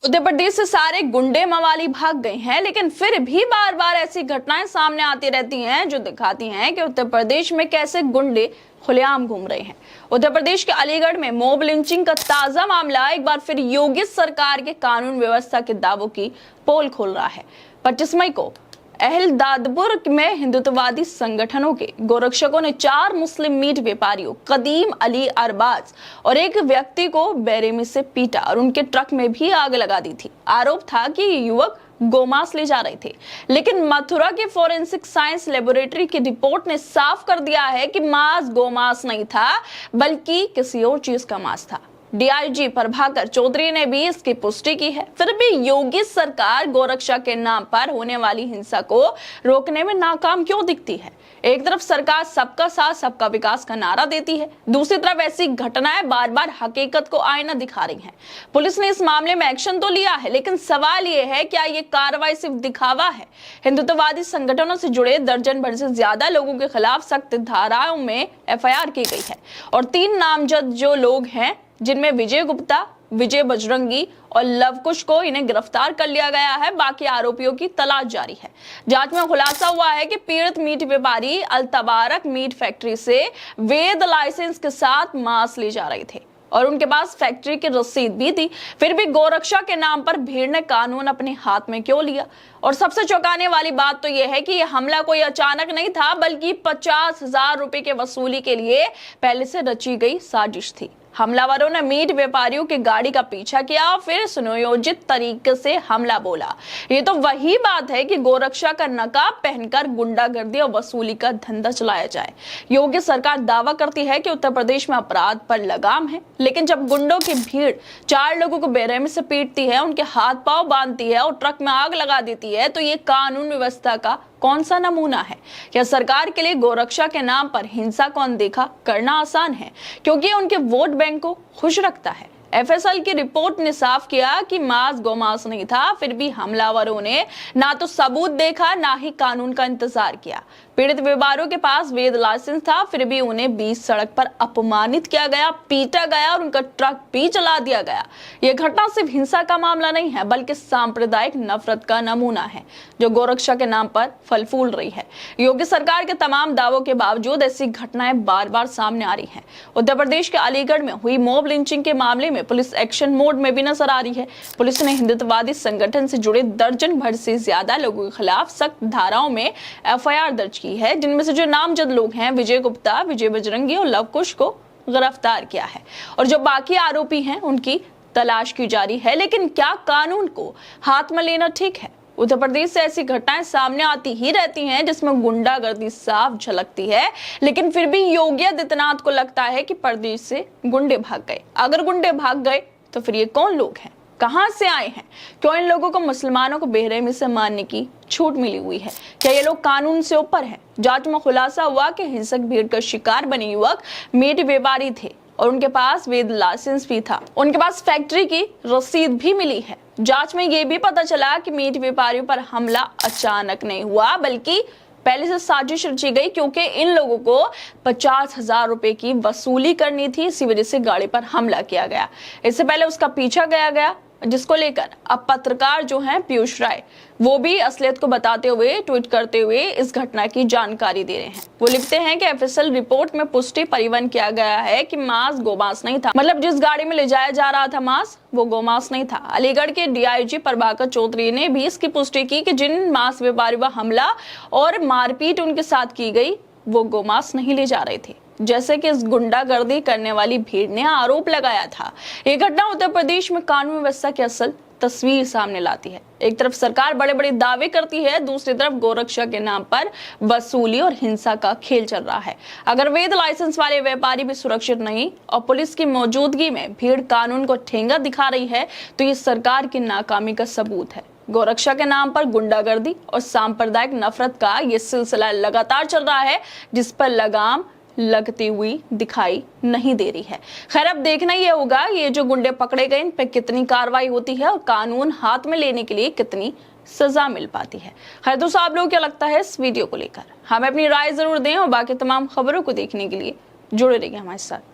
उत्तर प्रदेश से सारे गुंडे मवाली भाग गए हैं, लेकिन फिर भी बार बार ऐसी घटनाएं सामने आती रहती हैं जो दिखाती हैं कि उत्तर प्रदेश में कैसे गुंडे खुलेआम घूम रहे हैं। उत्तर प्रदेश के अलीगढ़ में मॉब लिंचिंग का ताजा मामला एक बार फिर योगी सरकार के कानून व्यवस्था के दावों की पोल खोल रहा है। 25 मई को अहमदापुर में हिंदुत्ववादी संगठनों के गोरक्षकों ने 4 मुस्लिम मीट व्यापारियों कदीम अली अरबाज और एक व्यक्ति को बेरहमी से पीटा और उनके ट्रक में भी आग लगा दी थी। आरोप था कि ये युवक गोमांस ले जा रहे थे, लेकिन मथुरा के फोरेंसिक साइंस लेबोरेटरी की रिपोर्ट ने साफ कर दिया है कि मांस गोमांस नहीं था, बल्कि किसी और चीज का मांस था। डीआईजी प्रभाकर चौधरी ने भी इसकी पुष्टि की है। फिर भी योगी सरकार गोरक्षा के नाम पर होने वाली हिंसा को रोकने में नाकाम क्यों दिखती है? एक तरफ सरकार सबका साथ सबका विकास का नारा देती है, दूसरी तरफ ऐसी घटनाएं बार बार हकीकत को आईना दिखा रही हैं। पुलिस ने इस मामले में एक्शन तो लिया है, लेकिन सवाल ये है क्या ये कार्रवाई सिर्फ दिखावा है? हिंदुत्ववादी संगठनों से जुड़े दर्जन भर से ज्यादा लोगों के खिलाफ सख्त धाराओं में एफआईआर की गई है और 3 नामजद जो लोग हैं, जिनमें विजय गुप्ता, विजय बजरंगी और लवकुश को इन्हें गिरफ्तार कर लिया गया है। बाकी आरोपियों की तलाश जारी है। जांच में खुलासा हुआ है कि पीड़ित मीट व्यापारी अल-तबारक मीट फैक्ट्री से वैध लाइसेंस के साथ मांस ले जा रहे थे और उनके पास फैक्ट्री की रसीद भी थी। फिर भी गोरक्षा के नाम पर भीड़ ने कानून अपने हाथ में क्यों लिया? और सबसे चौंकाने वाली बात तो यह है कि यह हमला कोई अचानक नहीं था, बल्कि 50,000 रुपए के वसूली के लिए पहले से रची गई साजिश थी। हमलावरों ने मीट व्यापारियों की गाड़ी का पीछा किया और फिर सुनियोजित तरीके से हमला बोला। ये तो वही बात है कि गोरक्षा का नकाब पहनकर गुंडागर्दी और वसूली का धंधा चलाया जाए। योगी सरकार दावा करती है कि उत्तर प्रदेश में अपराध पर लगाम है, लेकिन जब गुंडों की भीड़ 4 लोगों को बेरहमी से पीटती है, उनके हाथ पांव बांधती है और ट्रक में आग लगा देती है, तो ये कानून व्यवस्था का कौन सा नमूना है? क्या सरकार के लिए गोरक्षा के नाम पर हिंसा को अनदेखा करना आसान है, क्योंकि उनके वोट बैंक को खुश रखता है? एफएसएल की रिपोर्ट ने साफ किया कि मांस गोमांस नहीं था। फिर भी हमलावरों ने ना तो सबूत देखा, ना ही कानून का इंतजार किया। पीड़ित व्यापारियों के पास वैध लाइसेंस था, फिर भी उन्हें बीच सड़क पर अपमानित किया गया, पीटा गया और उनका ट्रक भी चला दिया गया। यह घटना सिर्फ हिंसा का मामला नहीं है, बल्कि सांप्रदायिक नफरत का नमूना है जो गोरक्षा के नाम पर फल फूल रही है। योगी सरकार के तमाम दावों के बावजूद ऐसी घटनाएं बार बार सामने आ रही है। उत्तर प्रदेश के अलीगढ़ में हुई मॉब लिंचिंग के मामले में पुलिस एक्शन मोड में भी नजर आ रही है। पुलिस ने हिंदुत्ववादी संगठन से जुड़े दर्जन भर से ज्यादा लोगों के खिलाफ सख्त धाराओं में एफआईआर दर्ज की है, जिनमें से जो नामजद लोग हैं विजय गुप्ता, विजय बजरंगी और लवकुश को गिरफ्तार किया है और जो बाकी आरोपी हैं उनकी तलाश की जारी है। लेकिन क्या कानून को हाथ में लेना ठीक है? उत्तर प्रदेश से ऐसी घटनाएं सामने आती ही रहती हैं जिसमें गुंडागर्दी साफ झलकती है, लेकिन फिर भी योगी आदित्यनाथ को लगता है कि प्रदेश से गुंडे भाग गए। अगर गुंडे भाग गए तो फिर ये कौन लोग हैं, कहां से आए हैं? क्यों इन लोगों को मुसलमानों को बेरहमी से मारने की छूट मिली हुई है? क्या ये लोग कानून से ऊपर हैं? जांच में खुलासा हुआ कि हिंसक भीड़ का शिकार बने युवक मीट व्यापारी थे और उनके पास वैध लाइसेंस भी था। उनके पास फैक्ट्री की रसीद भी मिली है। जांच में यह भी पता चला कि मीट व्यापारियों पर हमला अचानक नहीं हुआ, बल्कि पहले से साजिश रची गई, क्योंकि इन लोगों को 50,000 रुपए की वसूली करनी थी। इसी वजह से गाड़ी पर हमला किया गया। इससे पहले उसका पीछा किया गया, जिसको लेकर अब पत्रकार जो हैं पीयूष राय, वो भी असलियत को बताते हुए ट्वीट करते हुए इस घटना की जानकारी दे रहे हैं। वो लिखते हैं कि एफएसएल रिपोर्ट में पुष्टि परिवहन किया गया है कि मांस गोमांस नहीं था। मतलब जिस गाड़ी में ले जाया जा रहा था मांस, वो गोमांस नहीं था। अलीगढ़ के डीआईजी प्रभाकर चौधरी ने भी इसकी पुष्टि की कि जिन मांस व्यापारियों पर हमला और मारपीट उनके साथ की गई, वो गोमांस नहीं ले जा रहे थे, जैसे कि इस गुंडागर्दी करने वाली भीड़ ने आरोप लगाया था। ये घटना उत्तर प्रदेश में कानून व्यवस्था की असल तस्वीर सामने लाती है। एक तरफ सरकार बड़े बड़े दावे करती है, दूसरी तरफ गोरक्षा के नाम पर वसूली और हिंसा का खेल चल रहा है। अगर वैध लाइसेंस वाले व्यापारी भी सुरक्षित नहीं और पुलिस की मौजूदगी में भीड़ कानून को ठेंगा दिखा रही है, तो ये सरकार की नाकामी का सबूत है। गोरक्षा के नाम पर गुंडागर्दी और सांप्रदायिक नफरत का ये सिलसिला लगातार चल रहा है, जिस पर लगाम लगती हुई दिखाई नहीं दे रही है। खैर, अब देखना ये होगा ये जो गुंडे पकड़े गए इन पे कितनी कार्रवाई होती है और कानून हाथ में लेने के लिए कितनी सजा मिल पाती है। खैर दोस्तों, आप लोगों को क्या लगता है इस वीडियो को लेकर? हमें अपनी राय जरूर दें और बाकी तमाम खबरों को देखने के लिए जुड़े रहिए हमारे साथ।